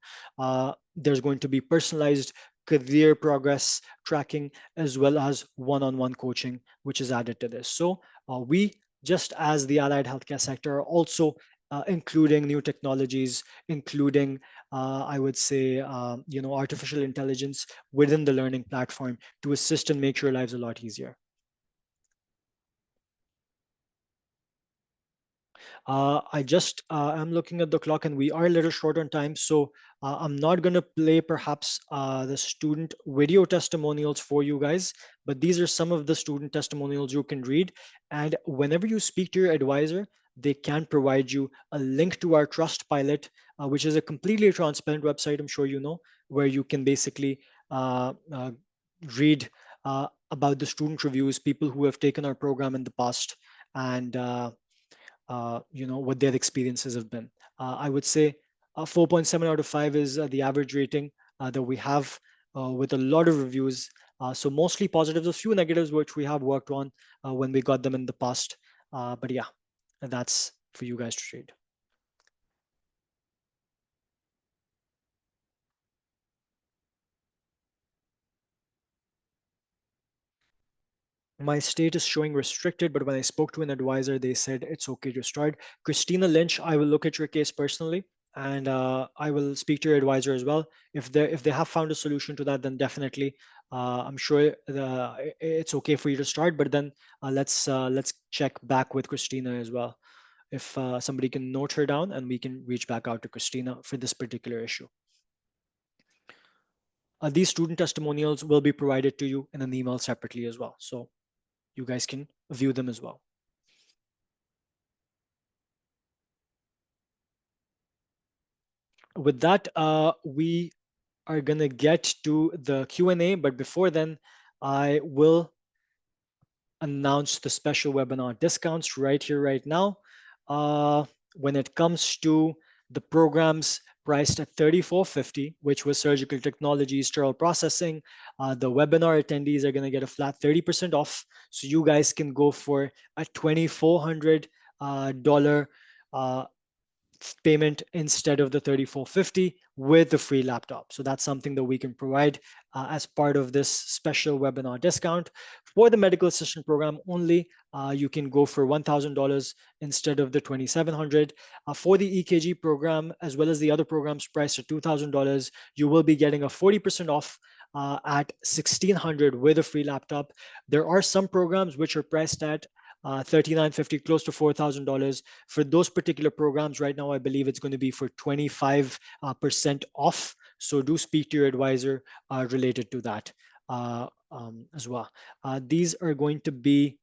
There's going to be personalized career progress tracking, as well as one-on-one coaching, which is added to this. So we, just as the allied healthcare sector, are also including new technologies, including, I would say, artificial intelligence within the learning platform to assist and make your lives a lot easier. I just am looking at the clock and we are a little short on time. So I'm not going to play perhaps the student video testimonials for you guys, but these are some of the student testimonials you can read. And whenever you speak to your advisor, they can provide you a link to our Trust Pilot, which is a completely transparent website, I'm sure you know, where you can basically read about the student reviews, people who have taken our program in the past, and what their experiences have been. I would say 4.7 out of 5 is the average rating that we have with a lot of reviews. So mostly positives, a few negatives which we have worked on when we got them in the past. But yeah, that's for you guys to read. My state is showing restricted, but when I spoke to an advisor, they said it's okay to start. Christina Lynch, I will look at your case personally, and I will speak to your advisor as well. If they have found a solution to that, then definitely, I'm sure it's okay for you to start. But then let's check back with Christina as well. If somebody can note her down, and we can reach back out to Christina for this particular issue. These student testimonials will be provided to you in an email separately as well. So you guys can view them as well. With that, we are going to get to the Q&A, but before then, I will announce the special webinar discounts right here, right now. When it comes to The programs priced at $34.50, which was surgical technology, sterile processing. The webinar attendees are going to get a flat 30% off. So you guys can go for a $2,400 payment instead of the 3450 with the free laptop. So that's something that we can provide as part of this special webinar discount. For the medical assistant program only, you can go for $1,000 instead of the 2,700. For the EKG program, as well as the other programs priced at $2,000, you will be getting a 40% off at 1,600 with a free laptop. There are some programs which are priced at $3,950, close to $4,000. For those particular programs right now, I believe it's going to be for 25% off. So do speak to your advisor related to that as well. These are going to be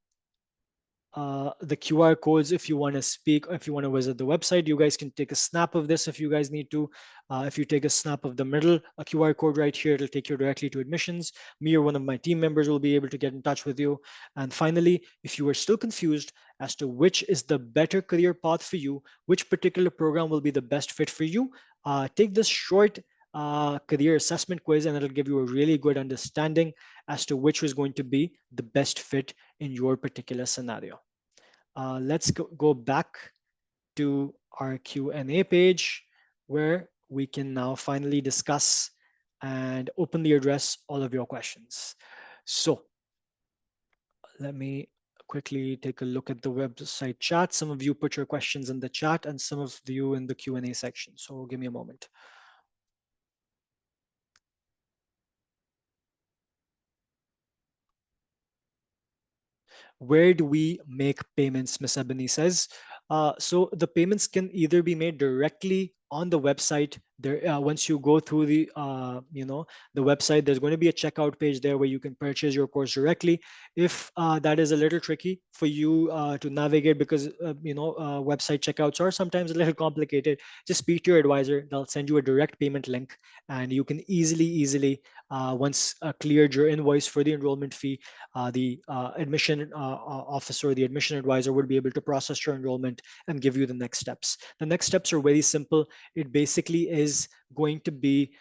the QR codes. If you want to speak, if you want to visit the website, you guys can take a snap of this if you guys need to. If you take a snap of the middle, a QR code right here, it'll take you directly to admissions. Me or one of my team members will be able to get in touch with you. And finally, if you are still confused as to which is the better career path for you, which particular program will be the best fit for you, take this short career assessment quiz, and it'll give you a really good understanding as to which is going to be the best fit in your particular scenario. Let's go back to our Q&A page where we can now finally discuss and openly address all of your questions. So let me quickly take a look at the website chat. Some of you put your questions in the chat and some of you in the Q&A section. So give me a moment. Where do we make payments, Ms. Ebony says. So the payments can either be made directly on the website. There, once you go through the website, there's going to be a checkout page there where you can purchase your course directly. If that is a little tricky for you to navigate, because website checkouts are sometimes a little complicated, just speak to your advisor. They'll send you a direct payment link, and you can easily once cleared your invoice for the enrollment fee, the admission officer, the admission advisor would be able to process your enrollment and give you the next steps. The next steps are very simple. It basically is going to be,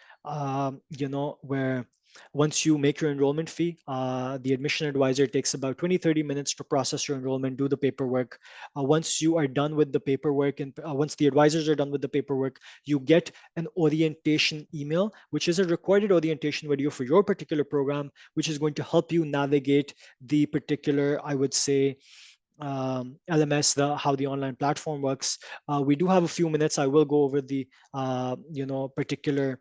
where once you make your enrollment fee, the admission advisor takes about 20-30 minutes to process your enrollment, do the paperwork. Once you are done with the paperwork, and once the advisors are done with the paperwork, you get an orientation email, which is a recorded orientation video for your particular program, which is going to help you navigate the particular, I would say, LMS, how the online platform works. We do have a few minutes. I will go over the particular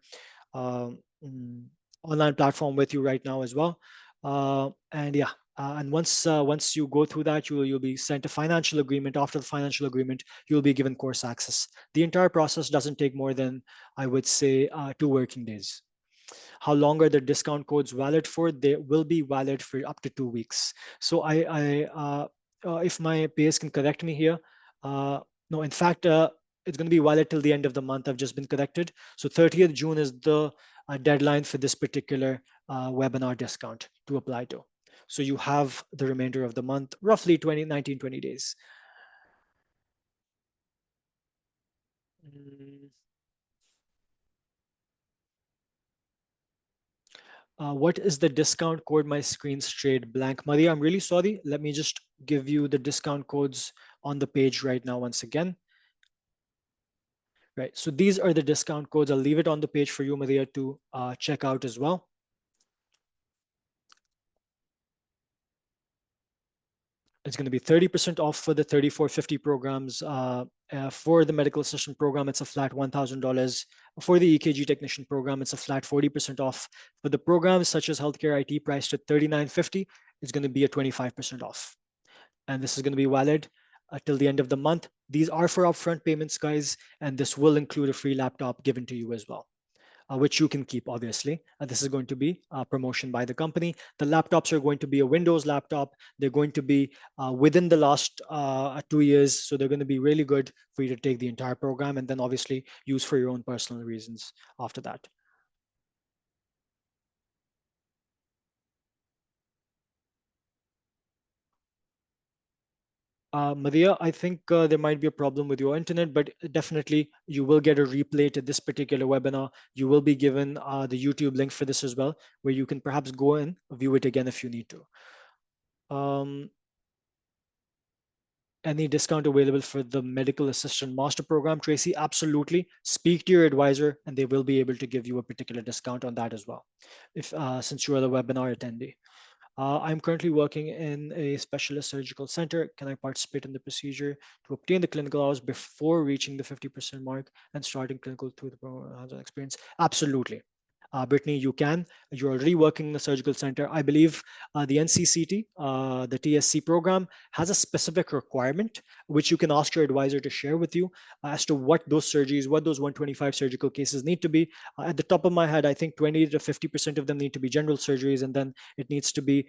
uh, mm, online platform with you right now as well. And yeah, and once you go through that, you'll be sent a financial agreement. After the financial agreement, you'll be given course access. The entire process doesn't take more than, I would say, 2 working days. How long are the discount codes valid for? They will be valid for up to 2 weeks. So if my peers can correct me here, no, in fact, it's going to be valid till the end of the month. I've just been corrected. So 30th June is the deadline for this particular webinar discount to apply to. So you have the remainder of the month, roughly 19-20 days. What is the discount code? My screen strayed blank. Maria, I'm really sorry. Let me just give you the discount codes on the page right now once again. Right, so these are the discount codes. I'll leave it on the page for you, Maria, to check out as well. It's going to be 30% off for the 3450 programs. For the medical assistant program, it's a flat $1,000. For the EKG technician program, it's a flat 40% off. For the programs such as healthcare IT priced at $39.50, it's going to be a 25% off. And this is going to be valid till the end of the month. These are for upfront payments, guys, and this will include a free laptop given to you as well. Which you can keep, obviously. This is going to be a promotion by the company. The laptops are going to be a Windows laptop. They're going to be within the last 2 years. So they're going to be really good for you to take the entire program and then obviously use for your own personal reasons after that. Madhya, I think there might be a problem with your internet, but definitely you will get a replay to this particular webinar. You will be given the YouTube link for this as well, where you can perhaps go and view it again if you need to. Any discount available for the medical assistant master program, Tracy? Absolutely. Speak to your advisor and they will be able to give you a particular discount on that as well, if since you are the webinar attendee. I'm currently working in a specialist surgical center. Can I participate in the procedure to obtain the clinical hours before reaching the 50% mark and starting clinical through the hands-on experience? Absolutely. Brittany, you can. You're already working in the surgical center. I believe the NCCT, the TSC program, has a specific requirement which you can ask your advisor to share with you as to what those surgeries, what those 125 surgical cases need to be. At the top of my head, I think 20 to 50% of them need to be general surgeries, and then it needs to be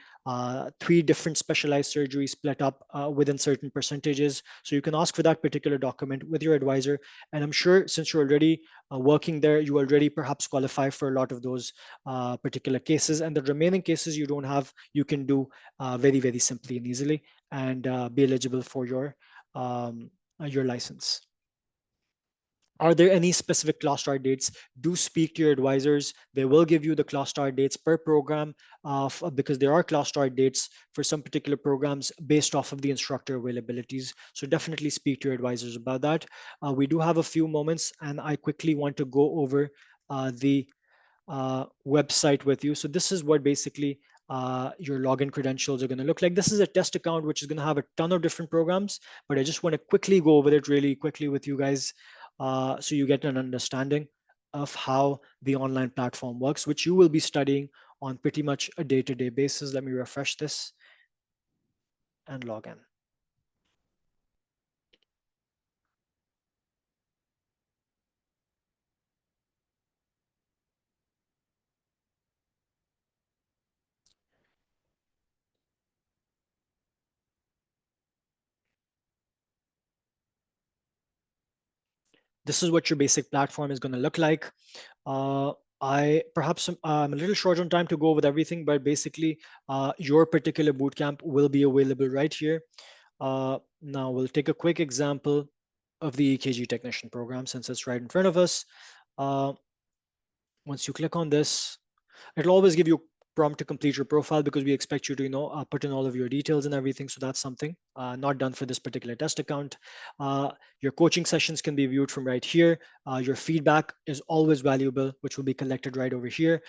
three different specialized surgeries split up within certain percentages. So you can ask for that particular document with your advisor. And I'm sure since you're already working there, you already perhaps qualify for a lot of those particular cases. And the remaining cases you don't have, you can do very, very simply and easily and be eligible for your license. Are there any specific class start dates? Do speak to your advisors. They will give you the class start dates per program because there are class start dates for some particular programs based off of the instructor availabilities. So definitely speak to your advisors about that. We do have a few moments and I quickly want to go over the website with you. So this is what basically your login credentials are going to look like. This is a test account, which is going to have a ton of different programs, but I just want to quickly go over it really quickly with you guys so you get an understanding of how the online platform works, which you will be studying on pretty much a day-to-day basis. Let me refresh this and log in. This is what your basic platform is going to look like. I perhaps I'm a little short on time to go with everything, but basically your particular bootcamp will be available right here. Now we'll take a quick example of the EKG technician program since it's right in front of us. Once you click on this, it'll always give you a prompt to complete your profile because we expect you to put in all of your details and everything. So that's something not done for this particular test account. Your coaching sessions can be viewed from right here. Your feedback is always valuable, which will be collected right over here.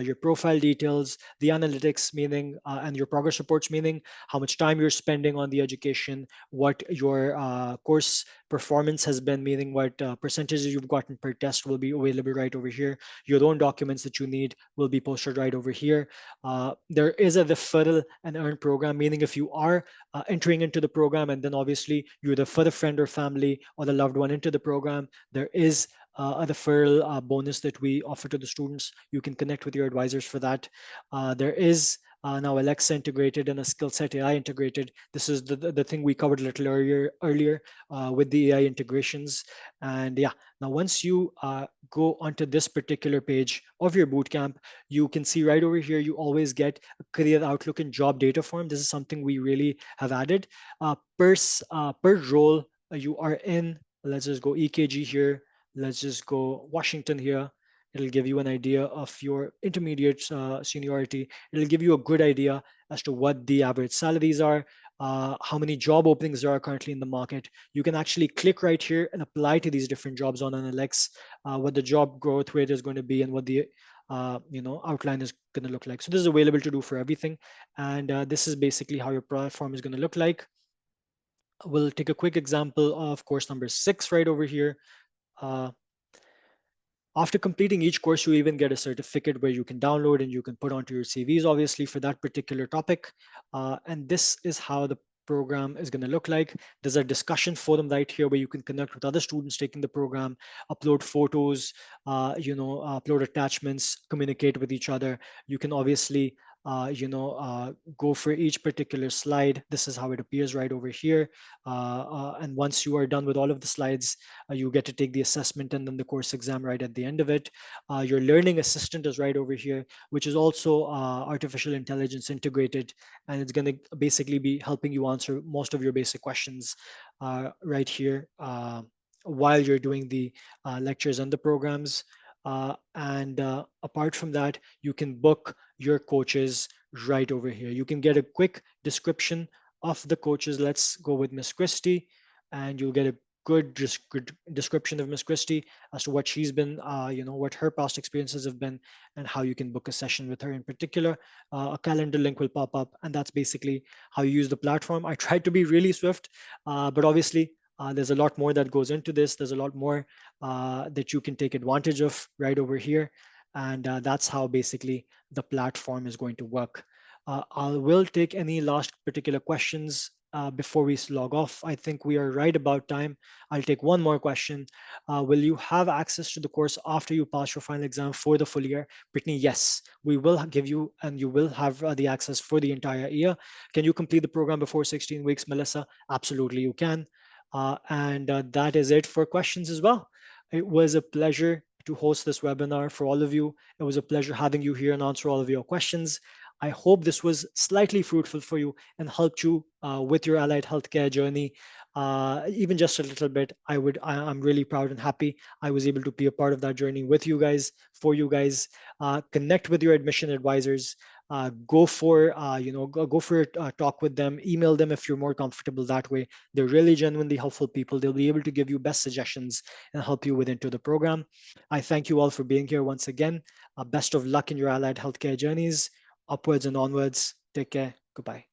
Your profile details, the analytics, meaning and your progress reports, meaning how much time you're spending on the education, what your course performance has been, meaning what percentages you've gotten per test will be available right over here. Your own documents that you need will be posted right over here. There is a referral and earn program, meaning if you are entering into the program and then obviously you refer the friend or family or the loved one into the program, there is a referral bonus that we offer to the students. You can connect with your advisors for that. There is now Alexa integrated and a skill set AI integrated. This is the thing we covered a little earlier with the AI integrations. And yeah, now once you go onto this particular page of your bootcamp, you can see right over here, you always get a career outlook and job data form. This is something we really have added. Per role you are in, let's just go EKG here. Let's just go Washington here. It'll give you an idea of your intermediate seniority. It'll give you a good idea as to what the average salaries are, how many job openings there are currently in the market. You can actually click right here and apply to these different jobs on NLX, what the job growth rate is going to be and what the outline is going to look like. So this is available to do for everything. And this is basically how your platform is going to look like. We'll take a quick example of course number 6 right over here. After completing each course, you even get a certificate where you can download and you can put onto your CVs, obviously, for that particular topic. And this is how the program is going to look like. There's a discussion forum right here where you can connect with other students taking the program, upload photos, upload attachments, communicate with each other. You can obviously go for each particular slide. This is how it appears right over here. And once you are done with all of the slides, you get to take the assessment and then the course exam right at the end of it. Your learning assistant is right over here, which is also artificial intelligence integrated, and it's going to basically be helping you answer most of your basic questions right here while you're doing the lectures and the programs. And apart from that, you can book your coaches right over here. You can get a quick description of the coaches. Let's go with Miss Christie, and you'll get a good description of Miss Christie as to what she's been, what her past experiences have been, and how you can book a session with her in particular. A calendar link will pop up, and that's basically how you use the platform. I tried to be really swift, but obviously there's a lot more that goes into this. There's a lot more that you can take advantage of right over here. And that's how basically the platform is going to work. I will take any last particular questions before we log off. I think we are right about time. I'll take one more question. Will you have access to the course after you pass your final exam for the full year? Brittany, yes, we will give you, and you will have the access for the entire year. Can you complete the program before 16 weeks, Melissa? Absolutely, you can. And that is it for questions as well. It was a pleasure to host this webinar for all of you. It was a pleasure having you here and answer all of your questions. I hope this was slightly fruitful for you and helped you with your allied healthcare journey, even just a little bit. I'm really proud and happy I was able to be a part of that journey with you guys, for you guys. Connect with your admission advisors. Go for go for a talk with them. Email them if you're more comfortable that way. They're really genuinely helpful people. They'll be able to give you best suggestions and help you with into the program. I thank you all for being here once again. Best of luck in your allied healthcare journeys. Upwards and onwards. Take care. Goodbye.